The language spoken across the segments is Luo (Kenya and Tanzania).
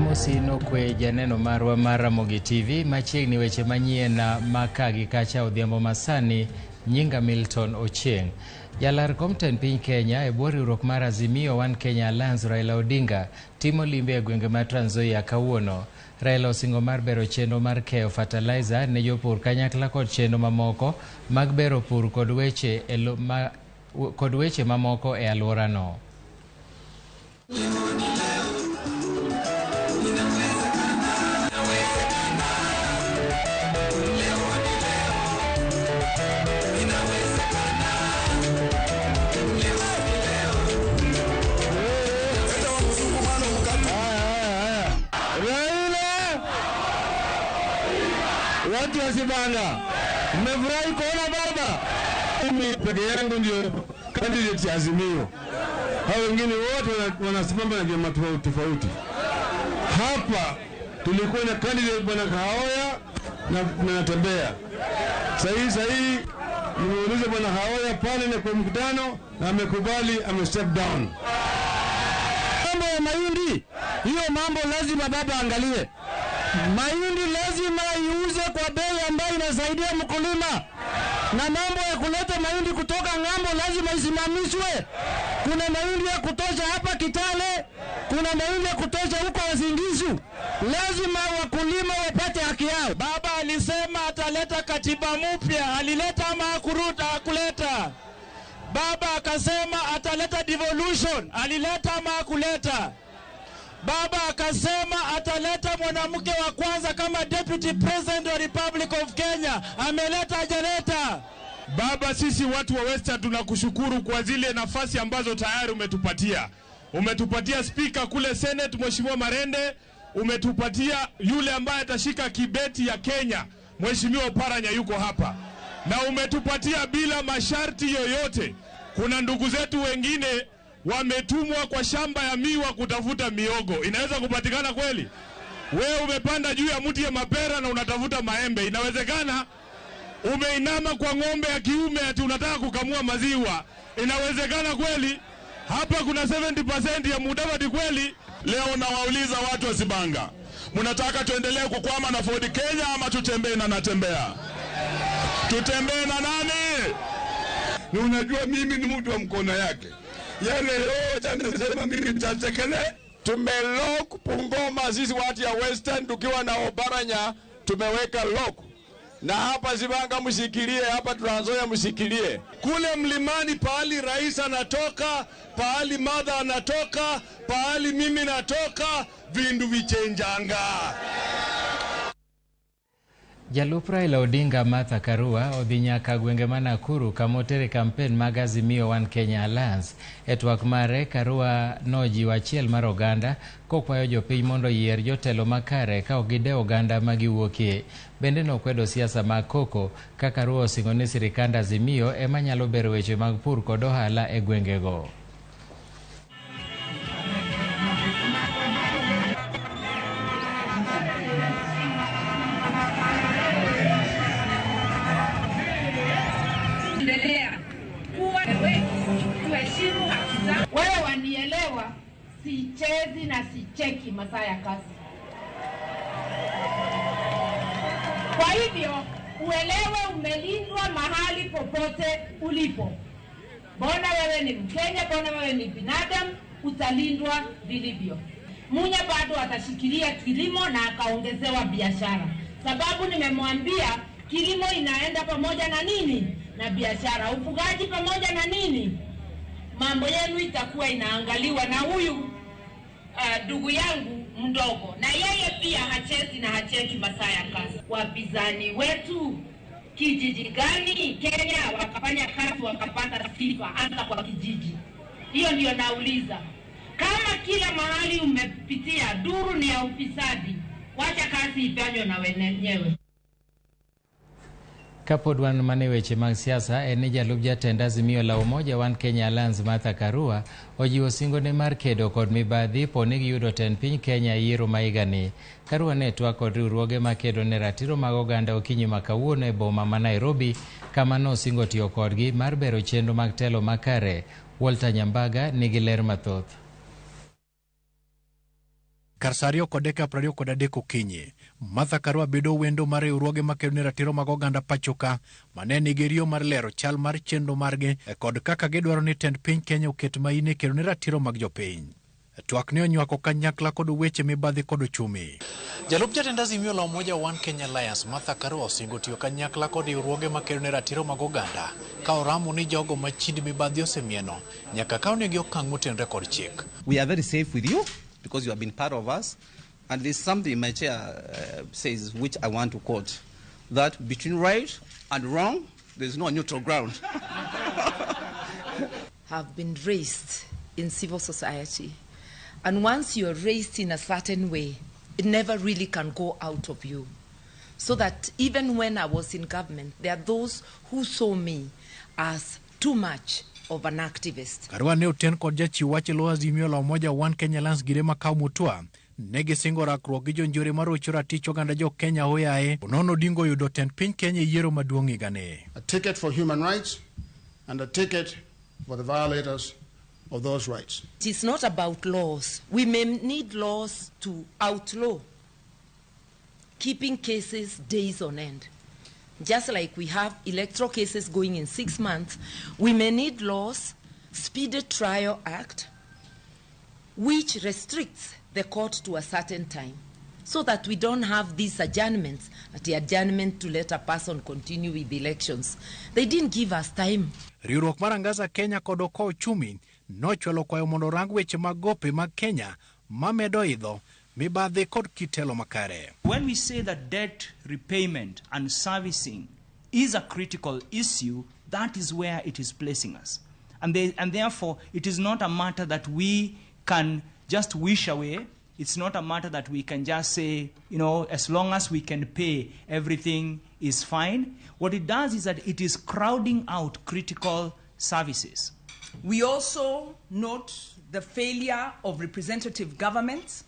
Amosi nokwe janeno marwa mar Ramogi TV machiegni weche manyien makagi kacha odhiambo masani. Nyinga Milton Ochieng. Jalar komten piny Kenya e bwo riwruok mar Azimio One Kenya Alliance Raila Odinga timo limbe e gwenge ma Trans Nzoia kawuono. Raila osingo mar bero chenro mar keyo fertilizer ne jopur kanyakla kod chenro mamoko mag bero pur kod weche mamoko e alworano. Watu wa Sibanga, mmefurahi kuona baba? Mimi peke yangu ndio candidate ya Azimio. Hao wengine wote wanasimama na vyama tofauti. Hapa tulikuwa na candidate bwana Kahoya na natembea. Sahi nimeuliza bwana Kahoya pale na kwa mkutano na amekubali, step down. Mambo ya mahindi, hiyo mambo lazima baba angalie. Mahindi lazima iuze kwa bei ambayo inasaidia mkulima. Na mambo ya kuleta mahindi kutoka ng'ambo lazima isimamishwe. Kuna mahindi ya kutosha hapa Kitale, kuna mahindi ya kutosha huko Wazingishu. Lazima wakulima wapate haki yao. Baba alisema ataleta katiba mpya, alileta ama hakuleta? Baba akasema ataleta devolution, alileta ama hakuleta? Baba akasema ataleta mwanamke wa kwanza kama Deputy President wa Republic of Kenya, ameleta hajaleta? Baba, sisi watu wa Western tunakushukuru kwa zile nafasi ambazo tayari umetupatia. Umetupatia speaker kule Senate Mheshimiwa Marende, umetupatia yule ambaye atashika kibeti ya Kenya Mheshimiwa Oparanya yuko hapa. Na umetupatia bila masharti yoyote. Kuna ndugu zetu wengine wametumwa kwa shamba ya miwa kutafuta miogo. Inaweza kupatikana kweli? Wewe umepanda juu ya mti ya mapera na unatafuta maembe. Inawezekana? Umeinama kwa ng'ombe ya kiume ati unataka kukamua maziwa. Inawezekana kweli? Hapa kuna 70% ya Mudavadi kweli? Leo nawauliza watu wa Sibanga, mnataka tuendelee kukwama na Ford Kenya ama tutembee na Natembea? Tutembee na nani? Ni unajua mimi ni mtu wa mkono yake. Yale yote anasema mimi nitatekele. Tumelock Bungoma, sisi watu ya Western tukiwa na Oparanya tumeweka lock. Na hapa Sibanga mshikilie, hapa Trans Nzoia mshikilie. Kule mlimani pahali rais anatoka, pahali mother anatoka, pahali mimi natoka, vindu vichenjanga. Jalup Raila Odinga Martha Karua odhi nyaka gwenge ma Nakuru kamotere kampen mag Azimio One Kenya Alliance. E twak mare, Karua nojiwo achiel mar oganda kokwayo jopiny mondo yier jotelo makare ka ok gidewo oganda ma giwuokie. Bende nokwedo siasa mag koko ka Karua osingo ni sirikand Azimio ema nyalo bero weche mag pur kod ohala e gwengego. Wewe wanielewa, sichezi na sicheki masaa ya kazi. Kwa hivyo, uelewe umelindwa mahali popote ulipo. Bona wewe ni Mkenya, bona wewe ni binadamu, utalindwa vilivyo. Munya bado atashikilia kilimo na akaongezewa biashara. Sababu nimemwambia kilimo inaenda pamoja na nini? Na biashara. Ufugaji pamoja na nini? Mambo yenu itakuwa inaangaliwa na huyu ndugu yangu mdogo. Na yeye pia hachezi na hacheki masaa ya kazi. Wapinzani wetu kijiji gani Kenya wakafanya kazi wakapata sifa hata kwa kijiji? Hiyo ndio nauliza. Kama kila mahali umepitia duru ni ya ufisadi, wacha kazi ifanywe na wenyewe. Kapod wan mane weche mag siasa, en ni jalup jatend Azimio la Umoja One Kenya Alliance Martha Karua ojiwo singone mar kedo kod mibadhi poni giyudo tend piny Kenya yiero ma higani. Karua ne twak kod riwruoge makedo ne ratiro mag oganda okinyi ma kawuono e boma ma Nairobi, kama nosingo tiyo kodgi mar bero chenro mag telo makare. Walter Nyambaga nigi ler mathoth. Karsario kodeka prario kodadeko kinyi. Martha Karua bedo wendo mare uruoge makerne ratiro mag oganda pachoka mane nigerio mar lero chal mar chenro marge kod kaka gidwaro ni tend piny Kenya oket maine kerne ratiro mag jopiny. Twak ne onywako kanyakla kod weche mibadhi kod uchumi. Jalup jatend Azimio la Umoja One Kenya Alliance Martha Karua osingo tiyo kanyakla kod uruoge makerne ratiro mag oganda ka oramo ni jogo machindi mibadhi osemieno nyaka kawnegi okang' motenre kod chik. We are very safe with you because you have been part of us. And there's something my chair says, which I want to quote, that between right and wrong, there's no neutral ground. Have been raised in civil society. And once you're raised in a certain way, it never really can go out of you. So that even when I was in government, there are those who saw me as too much of an activist. Karua ne uten kod jachiwache lo Azimio la Umoja One Kenya Alliance Girema Kaumutua. Negi singo rakruok gi jonjore marocho ratich oganda jo Kenya hoyae unono dingo yudo tend piny Kenya yiero maduong' igane. A ticket for human rights and a ticket for the violators of those rights. It is not about laws. We may need laws to outlaw keeping cases days on end. Just like we have electoral cases going in 6 months, we may need laws, Speedy Trial Act, which restricts the court to a certain time, so that we don't have these adjournments, the adjournment to let a person continue with the elections. They didn't give us time. Riwruok mar Angaza Kenya kod oko uchumi nochwalo kwayo mondo rang weche mag gope mag Kenya mamedo idho mibadhi kod kitelo makare. When we say that debt repayment and servicing is a critical issue, that is where it is placing us. And therefore, it is not a matter that we can just wish away. It's not a matter that we can just say, you know, as long as we can pay, everything is fine. What it does is that it is crowding out critical services. We also note the failure of representative governments,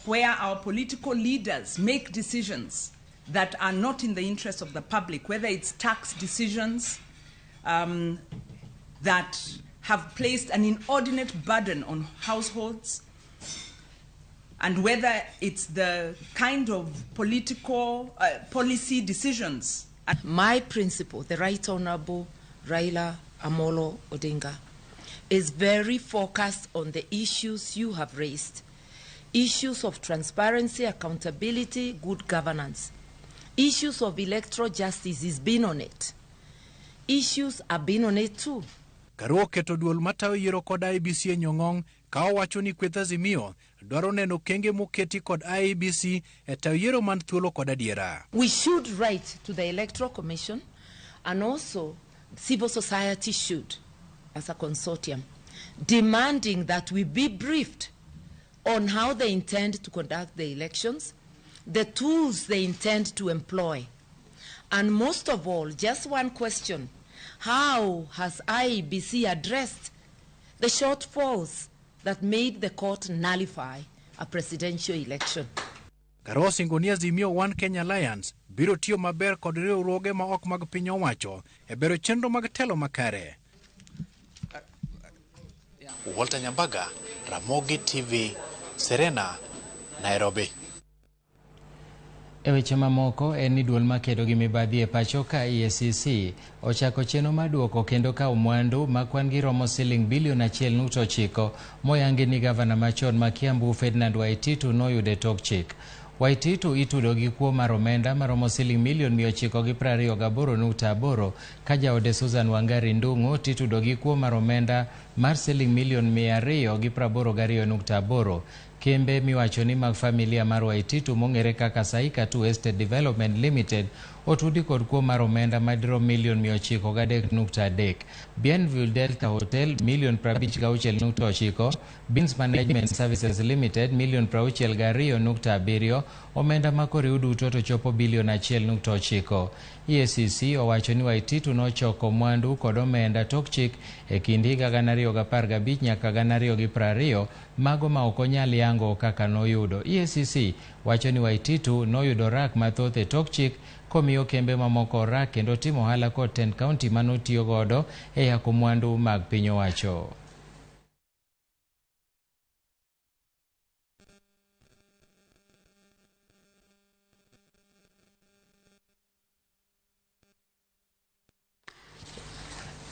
where our political leaders make decisions that are not in the interest of the public, whether it's tax decisions that have placed an inordinate burden on households, and whether it's the kind of political policy decisions. My principle, the Right Honorable Raila Amolo Odinga, is very focused on the issues you have raised. Issues of transparency, accountability, good governance. Issues of electoral justice is been on it. Issues have been on it too. Karua keto duol matayo yiero kod IEBC e nyong'ong ka owacho ni kweth Azimio dwaro neno kenge moketi kod IEBC e tayo yiero man thuolo kod adiera. We should write to the Electoral Commission, and also civil society should, as a consortium, demanding that we be briefed on how they intend to conduct the elections, the tools they intend to employ. And most of all, just one question: how has IEBC addressed the shortfalls that made the court nullify a presidential election? Karua singo ni Azimio One Kenya Alliance biro tiyo maber kod riwruoge ma ok mag piny owacho e bero chenro mag telo makare. Walter Nyambaga, Ramogi TV, Serena, Nairobi. E weche mamoko en ni duol makedo gi mibadhi e pacho ka EACC ochako chenro mar duoko kendo kawo mwandu ma kwan gi romo siling bilion 1.9 moyangi ni gavana machon ma Kiambu Ferdinand Waititu noyude tok chik. Waititu itudo gi kuo mar omenda maromo siling milion 928.8 ka jaode Susan Wangari Ndung'u titudo gi kuo mar omenda mar siling milion 282.8. Kembe miwacho ni mag familia mar Waititu mong'ere kaka Saika 2 Estate Development Limited otudi kod kuo mar omenda madirom milion 903.3. Bienville Delta Hotel milion 56.9. Beans Management Services Limited milion 62.7. Omenda makore duto to chopo bilion 1.9. EACC owacho ni Waititu nochoko mwandu kod omenda tok chik e kind higa 2015 nyaka 2020 mago ma ok onyal yango kaka noyudo. EACC wacho ni Waititu noyudo rak mathoth e tok chik komiyo kembe mamoko rak kendo timo ohala kod 10 kaunti manotiyo godo e yako mwandu mag piny owacho.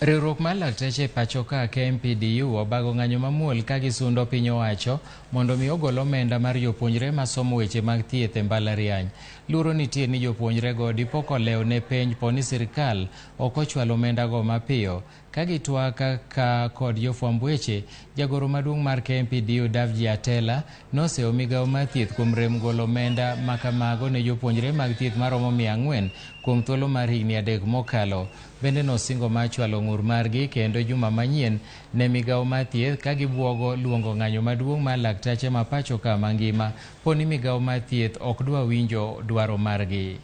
Riwruok mar lakteche pachoka KMPDU obago ng'anyo mamuol ka gisundo piny owacho mondo mi ogol omenda mar jopuonjre masomo weche mag thieth e mbalariany. Luoro nitie ni jopuonjre go dipo kolewo ne penj poni sirkal ok ochwalo omenda go mapiyo. Ka gitwak ka kod jofwamb weche, jagoro maduong' mar KMPDU Davji Atela nosewo migawo mar thieth kuom rem golo omenda makamago ne jopuonjre mag thieth maromo 400 kuom thuolo mar higni 3 mokalo. Bende nosingo mar chwalo ng'ur margi kendo juma manyien ne migawo mar thieth ka gibuogo luongo ng'anyo maduong' mar laktache ma pachoka mangima poni migawo mar thieth ok dwa winjo dwaro margi.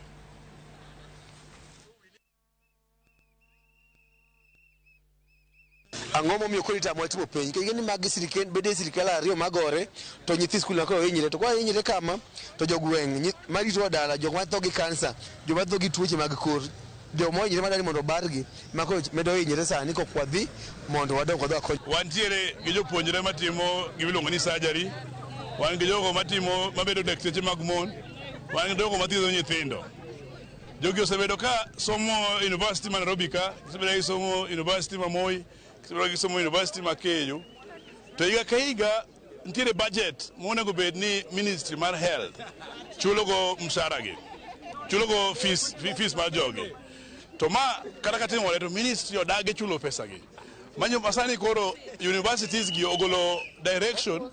Ang'o momiyo koro itamo timo penj kendo ni magi sirikal bede sirikal ariyo magore to nyithi skul na koro hinyre to kwa hinyre kama to jogweng' marito dala joma tho gi kansa joma tho gi tuoche mag kor jomo hinyre madani mondo bargi mako medo hinyre sani ko kwadhi mondo wadong kodwa kony. Wantiere gi jopuonjre matimo gimiluongo ni surgery, wan gi jogo matimo mabedo dakteche mag mon, wan gi jogo mathiedho nyithindo. Jogi osebedo ka somo university ma Nairobi ka, osebedo ka somo university ma Moi, osebedo ka somo university ma Kenya. To higa ka higa nitiere budget monego bed ni ministry mar health chulo go mshahara gi, chulo go fees mar jogi. To ma kata katimore to ministry odage chulo pesa gi. Manyo masani koro universities gi ogolo direction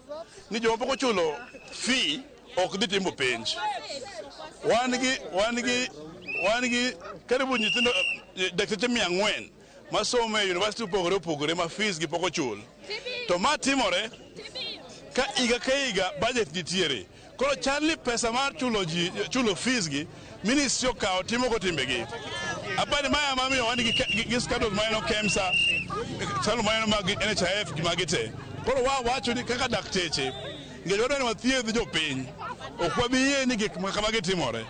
ni joma pok ochulo fee ok dhi timo penj. Wan gi karibu nyithindo dakteche 400 masomo e university opogore ma fees gi pok ochul. To ma timore ka higa budget nitiere. Koro charli pesa mar chulo fees gi ministry okawo timo go timbegi. Apani maya mamiyo wan gi scandal mayano KEMSA, scandal mayano mag NHIF gi magite. Koro wacho ni kaka dakteche ngech wadwani wathiedh jopiny ok wabiyie ni gik kamagi timore.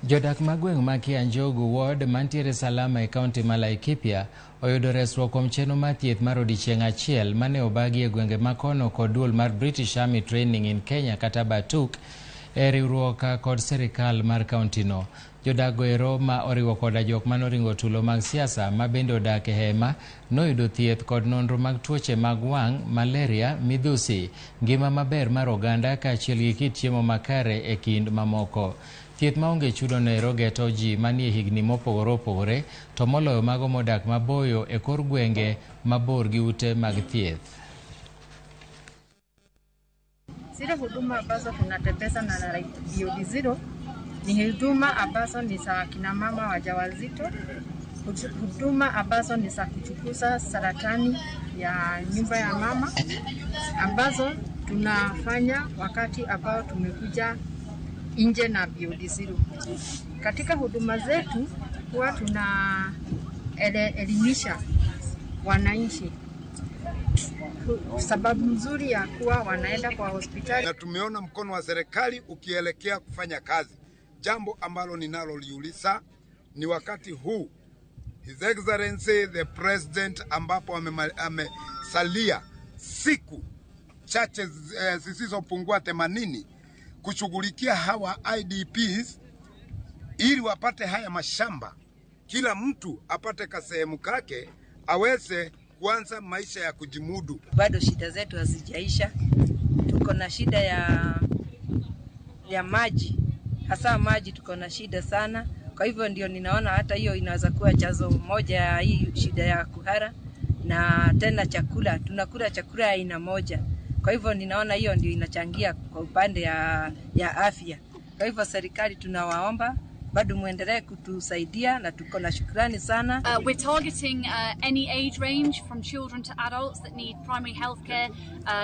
Jodak magweng' ma Kianjogu ward mantiere Salama e kaunti ma Laikipia oyudo resruok kuom chenro mar thieth mar odiechieng' achiel mane obagi e gwenge makono kod duol mar British Army Training in Kenya kata Batuk e riwruok kod serikal mar kaunti no. Jodak goero ma oriwo koda jok manoringo tulo mag siasa ma bende odak e hema noyudo thieth kod nonro mag tuoche mag wang', malaria, midhusi, ngima maber mar oganda kaachiel gi kit chiemo makare e kind mamoko. Thieth maonge chudo no geto ji manie higni mopogore opogore to moloyo mago modak maboyo e kor gwenge mabor gi ute mag thieth. Zile huduma ambazo tunatembeza na Beyond Zero ni huduma ambazo ni za kina mama wajawazito, huduma ambazo ni za kuchunguza saratani ya nyumba ya mama ambazo tunafanya wakati ambao tumekuja nje na Beyond Zero. Katika huduma zetu huwa tuna elimisha wananchi sababu nzuri ya kuwa wanaenda kwa hospitali. Na tumeona mkono wa serikali ukielekea kufanya kazi. Jambo ambalo ninaloliuliza ni wakati huu His Excellency the President ambapo amesalia siku chache zisizopungua 80 kushughulikia hawa IDPs ili wapate haya mashamba, kila mtu apate kasehemu kake aweze kuanza maisha ya kujimudu. Bado shida zetu hazijaisha. Tuko na shida ya maji, hasa maji tuko na shida sana. Kwa hivyo ndio ninaona hata hiyo inaweza kuwa chanzo moja ya hii shida ya kuhara, na tena chakula, tunakula chakula aina moja. Kwa hivyo ninaona hiyo ndio inachangia kwa upande ya afya. Kwa hivyo serikali tunawaomba bado muendelee kutusaidia na tuko na shukrani sana. We're targeting any age range from children to adults that need primary health care,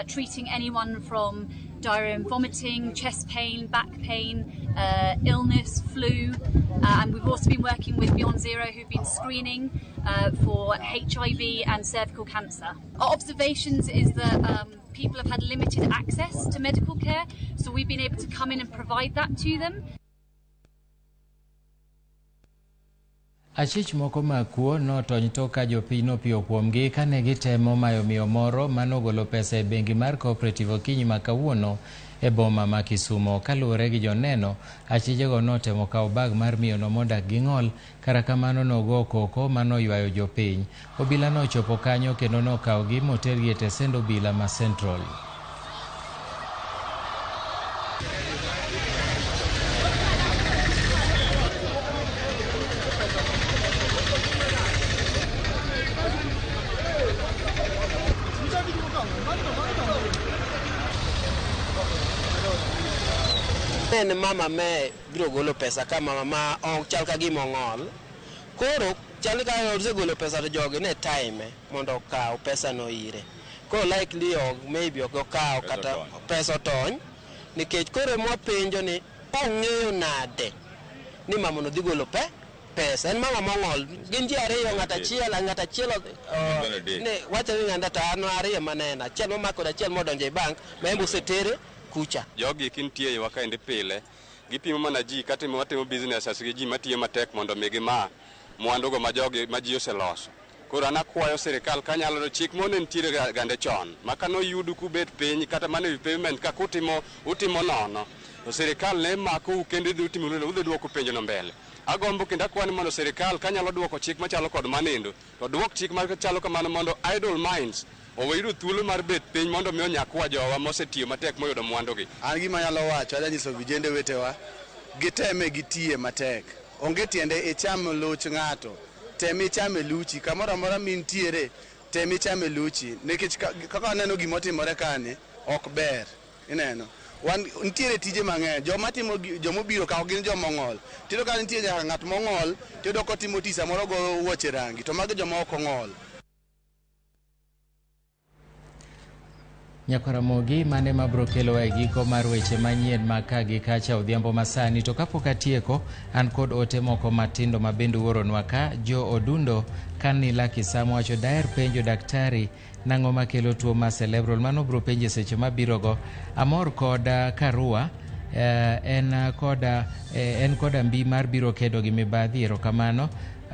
treating anyone from diarrhea and vomiting, chest pain, back pain, illness, flu, and we've also been working with Beyond Zero who've been screening for HIV and cervical cancer. Our observations is that people have had limited access to medical care, so we've been able to come in and provide that to them. Achich moko makuo notony toka jopino piyo kuomgi kane gitemo mayo miyo moro manogolo pesa e bengi mar Cooperative okinyi makawuono e boma ma Kisumo. Kaluwore gi joneno, achijego notemo kawo bag mar miyono mondo ging'ol, kara kamano nogo koko manoywayo jopiny. Obila nochopo kanyo kendo nokawogi motergi e tesend obila ma Central. En mama me biro golo pesa ka mama ma chal ka gima ong'ol. Koro chal ka osegolo pesa to jogi ne time mondo okaw pesa no ire. Koro likely maybe okaw kata pesa otony nikech koro mwapenjo ni ong'eyo nade ni mama no dhi golo pesa. En mama mong'ol, gin ji ariyo, ng'at achiel ne wacho ni ng'anda tano ariyo manena, achiel momako achiel modonjo e bank ma embo setere kucha. Jogi kintie wa kaende pile gipimo mana ji kata watimo businesses gi ji matiyo matek mondo mi gima mwandugo ma jogi ma ji oseloso. Koro an akwayo sirikal kanyalo chik mone ntiere gande chon maka no yudu kubet piny kata mane payment ka utimo nono to sirikal ne mako kende dhi utimo lolo udhi duoko penjo no mbele. Agombo kendo akwani mondo sirikal kanyalo duoko chik machalo kod manindo to duok chik machalo kamano mondo idle minds oweyudo thuolo mar bet piny mondo mi onyakwa jowa mosetiyo matek moyudo mwandugi. An gima nyalo wacho adanyiso vijende wetewa giteme gitiye matek. Onge tiende icham luch ng'ato, temi chame luchi kamoro amora mintiere, temi chame luchi nikech kaka aneno gima otimore kani ok ber. Ineno nitiere tije mang'eny jomobiro kawo gin jomong'ol, tiyudo ka nitie nyaka ng'at mong'ol tiyudo kotimo tisa moro go wuoche rangi to magi joma ok ong'ol. Ramogi mane mabro kelo e giko mar weche manyien ma ka gi kacha odhiambo masani. To kapok atieko, an kod ote moko matindo ma bende wuoronwa ka. Jo Odundo Kanila Kisamo wacho daher penjo daktari nang'o makelo tuo ma cerebral. Mano bro penje seche mabirogo. Amor koda Karua en koda mbi mar biro kedo gi mibadhi. Erokamano.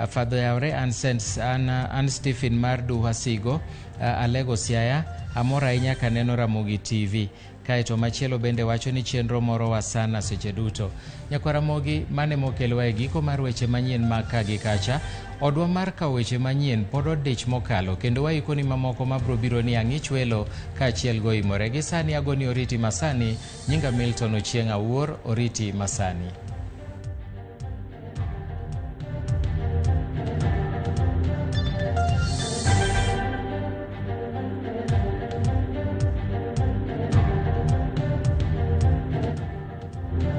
Fadho yaure an Stephen mar Duhasigo Alego Siaya. Amor ahinya kaneno Ramogi TV. Kaeto machielo bende wacho ni chenro moro wa sana seche duto. Ramogi mane mokelo e giko mar weche manyien ma ka gi kacha. Odwa mar kawo weche manyien pod odich mokalo kendo waiko ni mamoko mabro biro ni ang'ich welo kaachiel go imore. Gi sani agoni oriti masani, nyinga Milton Ochieng' Awuor, oriti masani.